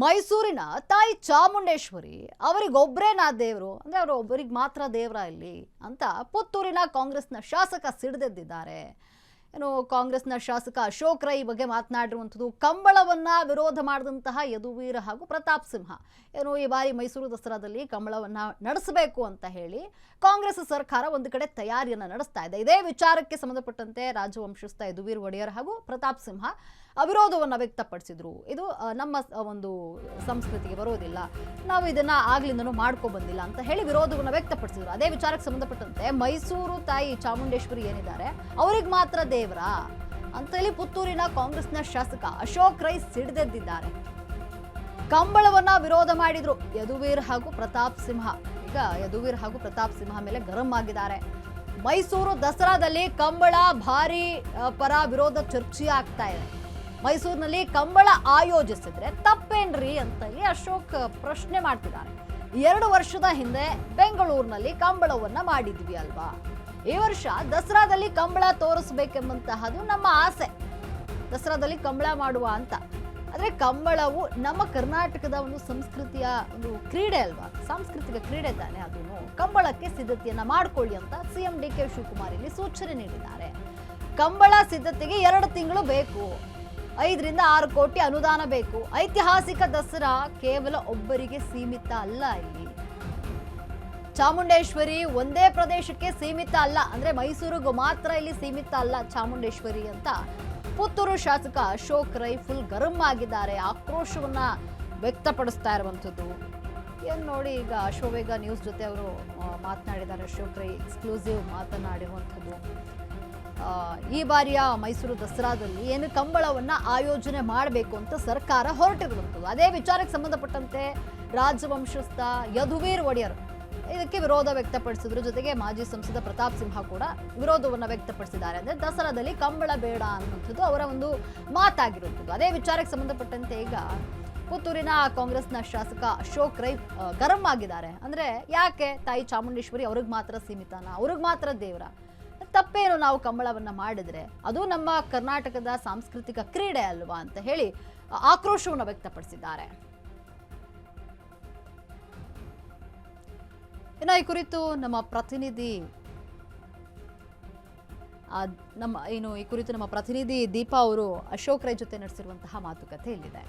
ಮೈಸೂರಿನ ತಾಯಿ ಚಾಮುಂಡೇಶ್ವರಿ ಅವರಿಗೊಬ್ಬರೇನಾ ದೇವರು ಅಂದ್ರೆ ಅವರು ಒಬ್ಬರಿಗೆ ಮಾತ್ರ ದೇವರ ಇಲ್ಲಿ ಅಂತ ಪುತ್ತೂರಿನ ಕಾಂಗ್ರೆಸ್ನ ಶಾಸಕ ಸಿಡಿದೆದ್ದಿದ್ದಾರೆ. ಏನು ಕಾಂಗ್ರೆಸ್ನ ಶಾಸಕ ಅಶೋಕ್ ರೈ ಬಗ್ಗೆ ಮಾತನಾಡಿರುವಂಥದ್ದು ಕಂಬಳವನ್ನ ವಿರೋಧ ಮಾಡಿದಂತಹ ಯದುವೀರ್ ಹಾಗೂ ಪ್ರತಾಪ್ ಸಿಂಹ ಏನು ಈ ಬಾರಿ ಮೈಸೂರು ದಸರಾದಲ್ಲಿ ಕಂಬಳವನ್ನ ನಡೆಸಬೇಕು ಅಂತ ಹೇಳಿ ಕಾಂಗ್ರೆಸ್ ಸರ್ಕಾರ ಒಂದು ಕಡೆ ತಯಾರಿಯನ್ನು ನಡೆಸ್ತಾ ಇದೆ. ಇದೇ ವಿಚಾರಕ್ಕೆ ಸಂಬಂಧಪಟ್ಟಂತೆ ರಾಜವಂಶಸ್ಥ ಯದುವೀರ್ ಒಡೆಯರ್ ಹಾಗೂ ಪ್ರತಾಪ್ ಸಿಂಹ ಅವಿರೋಧವನ್ನು ವ್ಯಕ್ತಪಡಿಸಿದ್ರು. ಇದು ನಮ್ಮ ಒಂದು ಸಂಸ್ಕೃತಿಗೆ ಬರೋದಿಲ್ಲ, ನಾವು ಇದನ್ನ ಆಗ್ಲಿಂದನೂ ಮಾಡ್ಕೊ ಬಂದಿಲ್ಲ ಅಂತ ಹೇಳಿ ವಿರೋಧವನ್ನು ವ್ಯಕ್ತಪಡಿಸಿದ್ರು. ಅದೇ ವಿಚಾರಕ್ಕೆ ಸಂಬಂಧಪಟ್ಟಂತೆ ಮೈಸೂರು ತಾಯಿ ಚಾಮುಂಡೇಶ್ವರಿ ಏನಿದ್ದಾರೆ ಅವ್ರಿಗೆ ಮಾತ್ರ ದೇವರ ಅಂತ ಹೇಳಿ ಪುತ್ತೂರಿನ ಕಾಂಗ್ರೆಸ್ನ ಶಾಸಕ ಅಶೋಕ್ ರೈ ಸಿಡಿದೆದ್ದಿದ್ದಾರೆ. ಕಂಬಳವನ್ನ ವಿರೋಧ ಮಾಡಿದ್ರು ಯದುವೀರ್ ಹಾಗೂ ಪ್ರತಾಪ್ ಸಿಂಹ. ಈಗ ಯದುವೀರ್ ಹಾಗೂ ಪ್ರತಾಪ್ ಸಿಂಹ ಮೇಲೆ ಗರಂ ಆಗಿದ್ದಾರೆ. ಮೈಸೂರು ದಸರಾದಲ್ಲಿ ಕಂಬಳ ಭಾರಿ ಪರ ವಿರೋಧ ಚರ್ಚೆ ಆಗ್ತಾ ಇದೆ. ಮೈಸೂರಿನಲ್ಲಿ ಕಂಬಳ ಆಯೋಜಿಸಿದ್ರೆ ತಪ್ಪೇನ್ರಿ ಅಂತ ಹೇಳಿ ಅಶೋಕ್ ಪ್ರಶ್ನೆ ಮಾಡ್ತಿದ್ದಾರೆ. 2 ವರ್ಷದ ಹಿಂದೆ ಬೆಂಗಳೂರಿನಲ್ಲಿ ಕಂಬಳವನ್ನ ಮಾಡಿದ್ವಿ ಅಲ್ವಾ, ಈ ವರ್ಷ ದಸರಾದಲ್ಲಿ ಕಂಬಳ ತೋರಿಸ್ಬೇಕೆಂಬಂತಹದ್ದು ನಮ್ಮ ಆಸೆ, ದಸರಾದಲ್ಲಿ ಕಂಬಳ ಮಾಡುವ ಅಂತ. ಆದ್ರೆ ಕಂಬಳವು ನಮ್ಮ ಕರ್ನಾಟಕದ ಒಂದು ಸಂಸ್ಕೃತಿಯ ಒಂದು ಕ್ರೀಡೆ ಅಲ್ವಾ, ಸಾಂಸ್ಕೃತಿಕ ಕ್ರೀಡೆ ತಾನೆ, ಅದನ್ನು ಕಂಬಳಕ್ಕೆ ಸಿದ್ಧತೆಯನ್ನ ಮಾಡ್ಕೊಳ್ಳಿ ಅಂತ ಸಿಎಂ ಡಿ ಕೆ ಶಿವಕುಮಾರ್ ಇಲ್ಲಿ ಸೂಚನೆ ನೀಡಿದ್ದಾರೆ. ಕಂಬಳ ಸಿದ್ಧತೆಗೆ 2 ತಿಂಗಳು ಬೇಕು, 5 ರಿಂದ 6 ಕೋಟಿ ಅನುದಾನ ಬೇಕು. ಐತಿಹಾಸಿಕ ದಸರಾ ಕೇವಲ ಒಬ್ಬರಿಗೆ ಸೀಮಿತ ಅಲ್ಲ. ಇಲ್ಲಿ ಚಾಮುಂಡೇಶ್ವರಿ ಒಂದೇ ಪ್ರದೇಶಕ್ಕೆ ಸೀಮಿತ ಅಲ್ಲ, ಅಂದ್ರೆ ಮೈಸೂರಿಗೂ ಮಾತ್ರ ಇಲ್ಲಿ ಸೀಮಿತ ಅಲ್ಲ ಚಾಮುಂಡೇಶ್ವರಿ ಅಂತ ಪುತ್ತೂರು ಶಾಸಕ ಅಶೋಕ್ ರೈ ಫುಲ್ ಗರಂ ಆಗಿದ್ದಾರೆ, ಆಕ್ರೋಶವನ್ನ ವ್ಯಕ್ತಪಡಿಸ್ತಾ ಇರುವಂಥದ್ದು. ಏನ್ ನೋಡಿ, ಈಗ ಅಶ್ವವೇಗ ನ್ಯೂಸ್ ಜೊತೆ ಅವರು ಮಾತನಾಡಿದ್ದಾರೆ. ಅಶೋಕ್ ರೈ ಎಕ್ಸ್ಕ್ಲೂಸಿವ್ ಮಾತನಾಡಿರುವಂಥದ್ದು. ಈ ಬಾರಿಯ ಮೈಸೂರು ದಸರಾದಲ್ಲಿ ಏನು ಕಂಬಳವನ್ನ ಆಯೋಜನೆ ಮಾಡಬೇಕು ಅಂತ ಸರ್ಕಾರ ಹೊರಟಿರುವಂಥದ್ದು. ಅದೇ ವಿಚಾರಕ್ಕೆ ಸಂಬಂಧಪಟ್ಟಂತೆ ರಾಜವಂಶಸ್ಥ ಯದುವೀರ್ ಒಡೆಯರ್ ಇದಕ್ಕೆ ವಿರೋಧ ವ್ಯಕ್ತಪಡಿಸಿದ್ರು. ಜೊತೆಗೆ ಮಾಜಿ ಸಂಸದ ಪ್ರತಾಪ್ ಸಿಂಹ ಕೂಡ ವಿರೋಧವನ್ನ ವ್ಯಕ್ತಪಡಿಸಿದ್ದಾರೆ. ಅಂದ್ರೆ ದಸರಾದಲ್ಲಿ ಕಂಬಳ ಬೇಡ ಅನ್ನುವಂಥದ್ದು ಅವರ ಒಂದು ಮಾತಾಗಿರುವಂಥದ್ದು. ಅದೇ ವಿಚಾರಕ್ಕೆ ಸಂಬಂಧಪಟ್ಟಂತೆ ಈಗ ಪುತ್ತೂರಿನ ಕಾಂಗ್ರೆಸ್ನ ಶಾಸಕ ಅಶೋಕ್ ರೈ ಗರಂ ಆಗಿದ್ದಾರೆ. ಅಂದ್ರೆ ಯಾಕೆ ತಾಯಿ ಚಾಮುಂಡೇಶ್ವರಿ ಅವ್ರಿಗೆ ಮಾತ್ರ ಸೀಮಿತನಾ, ಅವ್ರಿಗೆ ಮಾತ್ರ ದೇವರ, ತಪ್ಪೇನು ನಾವು ಕಂಬಳವನ್ನ ಮಾಡಿದ್ರೆ, ಅದು ನಮ್ಮ ಕರ್ನಾಟಕದ ಸಾಂಸ್ಕೃತಿಕ ಕ್ರೀಡೆ ಅಲ್ವಾ ಅಂತ ಹೇಳಿ ಆಕ್ರೋಶವನ್ನು ವ್ಯಕ್ತಪಡಿಸಿದ್ದಾರೆ. ಇನ್ನು ಈ ಕುರಿತು ನಮ್ಮ ಪ್ರತಿನಿಧಿ ದೀಪಾ ಅವರು ಅಶೋಕ್ ರೈ ಜೊತೆ ನಡೆಸಿರುವಂತಹ ಮಾತುಕತೆ ಇಲ್ಲಿದೆ.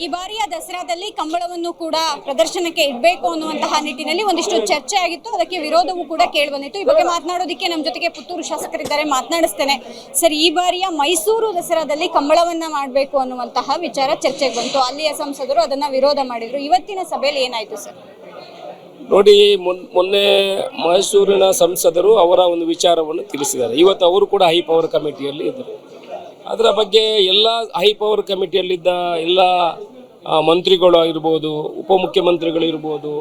ಈ ಬಾರಿಯ ದಸರಾದಲ್ಲಿ ಕಂಬಳವನ್ನು ಕೂಡ ಪ್ರದರ್ಶನಕ್ಕೆ ಇಡಬೇಕು ಅನ್ನುವಂತಹ ನಿಟ್ಟಿನಲ್ಲಿ ಒಂದಿಷ್ಟು ಚರ್ಚೆ ಆಗಿತ್ತು, ಅದಕ್ಕೆ ವಿರೋಧವೂ ಕೂಡ ಕೇಳಿ ಬಂದಿತ್ತು. ಈ ಬಗ್ಗೆ ಮಾತನಾಡೋದಕ್ಕೆ ನಮ್ಮ ಜೊತೆಗೆ ಪುತ್ತೂರು ಶಾಸಕರಿದ್ದಾರೆ, ಮಾತನಾಡಿಸ್ತೇನೆ. ಸರ್, ಈ ಬಾರಿಯ ಮೈಸೂರು ದಸರಾದಲ್ಲಿ ಕಂಬಳವನ್ನ ಮಾಡಬೇಕು ಅನ್ನುವಂತಹ ವಿಚಾರ ಚರ್ಚೆಗೆ ಬಂತು, ಅಲ್ಲಿಯ ಸಂಸದರು ಅದನ್ನ ವಿರೋಧ ಮಾಡಿದ್ರು. ಇವತ್ತಿನ ಸಭೆಯಲ್ಲಿ ಏನಾಯ್ತು ಸರ್? ನೋಡಿ, ಮೊನ್ನೆ ಮೈಸೂರಿನ ಸಂಸದರು ಅವರ ಒಂದು ವಿಚಾರವನ್ನು ತಿಳಿಸಿದ್ದಾರೆ. ಇವತ್ತು ಅವರು ಕೂಡ ಹೈ ಪವರ್ ಕಮಿಟಿಯಲ್ಲಿ ಇದ್ದರು. ಅದರ ಬಗ್ಗೆ ಎಲ್ಲ ಹೈ ಪವರ್ ಕಮಿಟಿಯಲ್ಲಿದ್ದ ಎಲ್ಲ ಮಂತ್ರಿಗಳು ಇರ್ಬೋದು, ಉಪಮುಖ್ಯಮಂತ್ರಿಗಳು ಇರ್ಬೋದು,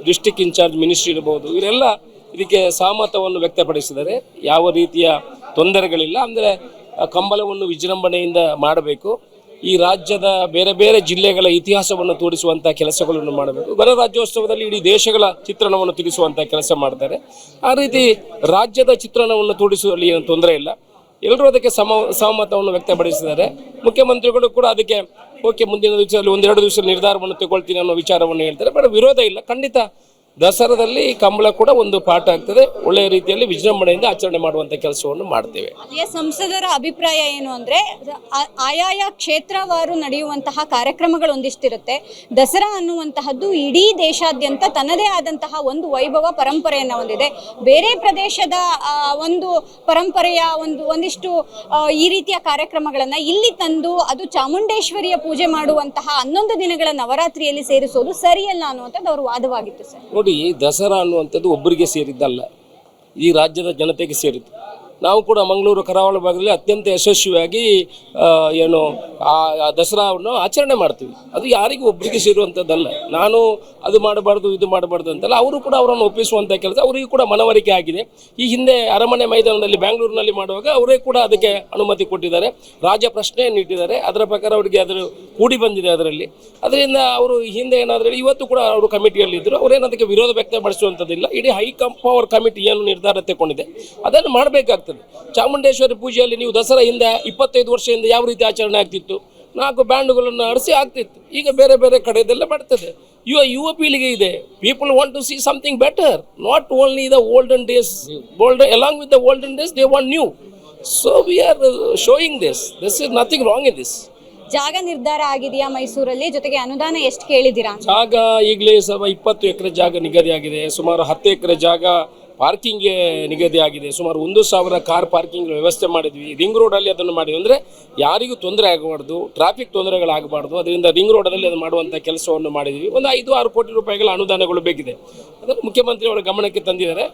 ಡಿಸ್ಟಿಕ್ ಇನ್ಚಾರ್ಜ್ ಮಿನಿಸ್ಟ್ರಿ ಇರ್ಬೋದು, ಇವರೆಲ್ಲ ಇದಕ್ಕೆ ಸಹಮತವನ್ನು ವ್ಯಕ್ತಪಡಿಸಿದ್ದಾರೆ. ಯಾವ ರೀತಿಯ ತೊಂದರೆಗಳಿಲ್ಲ. ಅಂದರೆ ಕಂಬಳವನ್ನು ವಿಜೃಂಭಣೆಯಿಂದ ಮಾಡಬೇಕು, ಈ ರಾಜ್ಯದ ಬೇರೆ ಬೇರೆ ಜಿಲ್ಲೆಗಳ ಇತಿಹಾಸವನ್ನು ತೋರಿಸುವಂಥ ಕೆಲಸಗಳನ್ನು ಮಾಡಬೇಕು, ಗಣರಾಜ್ಯೋತ್ಸವದಲ್ಲಿ ಇಡೀ ದೇಶಗಳ ಚಿತ್ರಣವನ್ನು ತಿಳಿಸುವಂಥ ಕೆಲಸ ಮಾಡ್ತಾರೆ. ಆ ರೀತಿ ರಾಜ್ಯದ ಚಿತ್ರಣವನ್ನು ತೋರಿಸುವಲ್ಲಿ ಏನು ತೊಂದರೆ ಇಲ್ಲ. ಎಲ್ಲರೂ ಅದಕ್ಕೆ ಸಹಮತವನ್ನು ವ್ಯಕ್ತಪಡಿಸಿದ್ದಾರೆ. ಮುಖ್ಯಮಂತ್ರಿಗಳು ಕೂಡ ಅದಕ್ಕೆ ಓಕೆ, ಮುಂದಿನ ದಿವಸದಲ್ಲಿ 1-2 ದಿವಸ ನಿರ್ಧಾರವನ್ನು ತಗೊಳ್ತೀನಿ ಅನ್ನೋ ವಿಚಾರವನ್ನು ಹೇಳ್ತಾರೆ. ಬಟ್ ವಿರೋಧ ಇಲ್ಲ. ಖಂಡಿತ ದಸರಾದಲ್ಲಿ ಕಂಬಳ ಕೂಡ ಒಂದು ಪಾಠ ಆಗ್ತದೆ. ಒಳ್ಳೆಯ ರೀತಿಯಲ್ಲಿ ವಿಜೃಂಭಣೆಯಿಂದ ಆಚರಣೆ ಮಾಡುವಂಥ ಕೆಲಸವನ್ನು ಮಾಡ್ತೇವೆ. ಅಲ್ಲಿಯ ಸಂಸದರ ಅಭಿಪ್ರಾಯ ಏನು ಅಂದರೆ, ಆಯಾಯ ಕ್ಷೇತ್ರವಾರು ನಡೆಯುವಂತಹ ಕಾರ್ಯಕ್ರಮಗಳು ಒಂದಿಷ್ಟಿರುತ್ತೆ. ದಸರಾ ಅನ್ನುವಂತಹದ್ದು ಇಡೀ ದೇಶಾದ್ಯಂತ ತನ್ನದೇ ಆದಂತಹ ಒಂದು ವೈಭವ ಪರಂಪರೆಯನ್ನು ಹೊಂದಿದೆ. ಬೇರೆ ಪ್ರದೇಶದ ಒಂದು ಪರಂಪರೆಯ ಒಂದಿಷ್ಟು ಈ ರೀತಿಯ ಕಾರ್ಯಕ್ರಮಗಳನ್ನು ಇಲ್ಲಿ ತಂದು ಅದು ಚಾಮುಂಡೇಶ್ವರಿಯ ಪೂಜೆ ಮಾಡುವಂತಹ 11 ದಿನಗಳ ನವರಾತ್ರಿಯಲ್ಲಿ ಸೇರಿಸೋದು ಸರಿಯಲ್ಲ ಅನ್ನುವಂಥದ್ದು ಅವ್ರ ವಾದವಾಗಿತ್ತು ಸರ್. ನೋಡಿ, ದಸರಾ ಅನ್ನುವಂಥದ್ದು ಒಬ್ಬರಿಗೆ ಸೇರಿದ್ದಲ್ಲ, ಈ ರಾಜ್ಯದ ಜನತೆಗೆ ಸೇರಿದ್ದು. ನಾವು ಕೂಡ ಮಂಗಳೂರು ಕರಾವಳಿ ಭಾಗದಲ್ಲಿ ಅತ್ಯಂತ ಯಶಸ್ವಿಯಾಗಿ ಆ ದಸರಾವನ್ನು ಆಚರಣೆ ಮಾಡ್ತೀವಿ. ಅದು ಯಾರಿಗೂ ಒಬ್ಬರಿಗೆ ಸೇರುವಂಥದ್ದಲ್ಲ. ನಾನು ಅದು ಮಾಡಬಾರ್ದು ಇದು ಮಾಡಬಾರ್ದು ಅಂತಲ್ಲ, ಅವರು ಕೂಡ ಅವರನ್ನು ಒಪ್ಪಿಸುವಂಥ ಕೆಲಸ ಅವರಿಗೂ ಕೂಡ ಮನವರಿಕೆ ಆಗಿದೆ. ಈ ಹಿಂದೆ ಅರಮನೆ ಮೈದಾನದಲ್ಲಿ ಬ್ಯಾಂಗ್ಳೂರಿನಲ್ಲಿ ಮಾಡುವಾಗ ಅವರೇ ಕೂಡ ಅದಕ್ಕೆ ಅನುಮತಿ ಕೊಟ್ಟಿದ್ದಾರೆ, ರಾಜ್ಯ ಪ್ರಶ್ನೆಯನ್ನು ಇಟ್ಟಿದ್ದಾರೆ. ಅದರ ಪ್ರಕಾರ ಅವರಿಗೆ ಅದರ ಕೂಡಿ ಬಂದಿದೆ ಅದರಲ್ಲಿ. ಅದರಿಂದ ಅವರು ಹಿಂದೆ ಏನಾದರೂ ಇವತ್ತು ಕೂಡ ಅವರು ಕಮಿಟಿಯಲ್ಲಿದ್ದರು, ಅವರೇನು ಅದಕ್ಕೆ ವಿರೋಧ ವ್ಯಕ್ತಪಡಿಸುವಂಥದ್ದಿಲ್ಲ. ಇಡೀ ಹೈ ಪವರ್ ಕಮಿಟಿ ಏನು ನಿರ್ಧಾರ ತಗೊಂಡಿದೆ ಅದನ್ನು ಮಾಡಬೇಕಾಗ್ತದೆ. ಆಗ್ತದೆ. ಚಾಮುಂಡೇಶ್ವರಿ ಪೂಜೆಯಲ್ಲಿ ನೀವು ದಸರಾ ಹಿಂದೆ 25 ವರ್ಷದಿಂದ ಯಾವ ರೀತಿ ಆಚರಣೆ ಆಗ್ತಿತ್ತು, 4 ಬ್ಯಾಂಡ್ಗಳನ್ನು ಆಡಿಸಿ ಆಗ್ತಿತ್ತು. ಈಗ ಬೇರೆ ಬೇರೆ ಕಡೆದೆಲ್ಲ ಮಾಡ್ತದೆ. ಯುವ ಪೀಳಿಗೆ ಇದೆ. People want to see something better, not only the olden days. Along with the olden days they want new. So we are showing this is nothing wrong in this. ಜಾಗ ನಿರ್ಧಾರ ಆಗಿದೆಯಾ ಮೈಸೂರಲ್ಲಿ? ಜೊತೆಗೆ ಅನುದಾನ ಎಷ್ಟು ಕೇಳಿದ್ದೀರಾ? ಜಾಗ ಈಗಲೇ 20 ಎಕರೆ ಜಾಗ ನಿಗದಿಯಾಗಿದೆ. ಸುಮಾರು 10 ಎಕರೆ ಜಾಗ ಪಾರ್ಕಿಂಗ್ಗೆ ನಿಗದಿ ಆಗಿದೆ. ಸುಮಾರು 1,000 ಕಾರ್ ಪಾರ್ಕಿಂಗ್ ವ್ಯವಸ್ಥೆ ಮಾಡಿದ್ವಿ. ರಿಂಗ್ ರೋಡಲ್ಲಿ ಅದನ್ನು ಮಾಡಿದ್ವಿ. ಅಂದರೆ ಯಾರಿಗೂ ತೊಂದರೆ ಆಗಬಾರ್ದು, ಟ್ರಾಫಿಕ್ ತೊಂದರೆಗಳಾಗಬಾರ್ದು. ಅದರಿಂದ ರಿಂಗ್ ರೋಡಲ್ಲಿ ಅದು ಮಾಡುವಂಥ ಕೆಲಸವನ್ನು ಮಾಡಿದ್ವಿ. ಒಂದು 5-6 ಕೋಟಿ ರೂಪಾಯಿಗಳ ಅನುದಾನಗಳು ಬೇಕಿದೆ. ಅದನ್ನು ಮುಖ್ಯಮಂತ್ರಿಯವರ ಗಮನಕ್ಕೆ ತಂದಿದ್ದಾರೆ.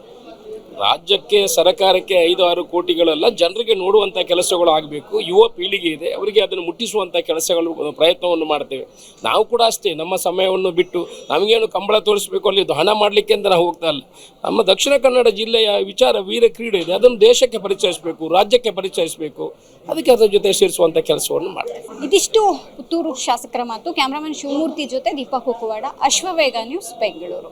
ರಾಜ್ಯಕ್ಕೆ, ಸರ್ಕಾರಕ್ಕೆ 5-6 ಕೋಟಿಗಳೆಲ್ಲ ಜನರಿಗೆ ನೋಡುವಂಥ ಕೆಲಸಗಳು ಆಗಬೇಕು. ಯುವ ಪೀಳಿಗೆ ಇದೆ, ಅವರಿಗೆ ಅದನ್ನು ಮುಟ್ಟಿಸುವಂಥ ಕೆಲಸಗಳು ಪ್ರಯತ್ನವನ್ನು ಮಾಡ್ತೇವೆ. ನಾವು ಕೂಡ ಅಷ್ಟೇ, ನಮ್ಮ ಸಮಯವನ್ನು ಬಿಟ್ಟು ನಮಗೇನು ಕಂಬಳ ತೋರಿಸಬೇಕು, ಅಲ್ಲಿ ಹಣ ಮಾಡಲಿಕ್ಕೆ ಅಂತ ನಾವು ಹೋಗ್ತಾ ಇಲ್ಲ. ನಮ್ಮ ದಕ್ಷಿಣ ಕನ್ನಡ ಜಿಲ್ಲೆಯ ವಿಚಾರ ವೀರ ಕ್ರೀಡೆ ಇದೆ, ಅದನ್ನು ದೇಶಕ್ಕೆ ಪರಿಚಯಿಸಬೇಕು, ರಾಜ್ಯಕ್ಕೆ ಪರಿಚಯಿಸಬೇಕು. ಅದಕ್ಕೆ ಅದರ ಜೊತೆ ಸೇರಿಸುವಂಥ ಕೆಲಸವನ್ನು ಮಾಡ್ತೇವೆ. ಇದಿಷ್ಟು ಪುತ್ತೂರು ಶಾಸಕರ ಮಾತು. ಕ್ಯಾಮ್ರಾಮನ್ ಶಿವಮೂರ್ತಿ ಜೊತೆ ದೀಪಕ್ ಕುಕ್ಕುವಾಡ, ಅಶ್ವವೇಗ ನ್ಯೂಸ್, ಬೆಂಗಳೂರು.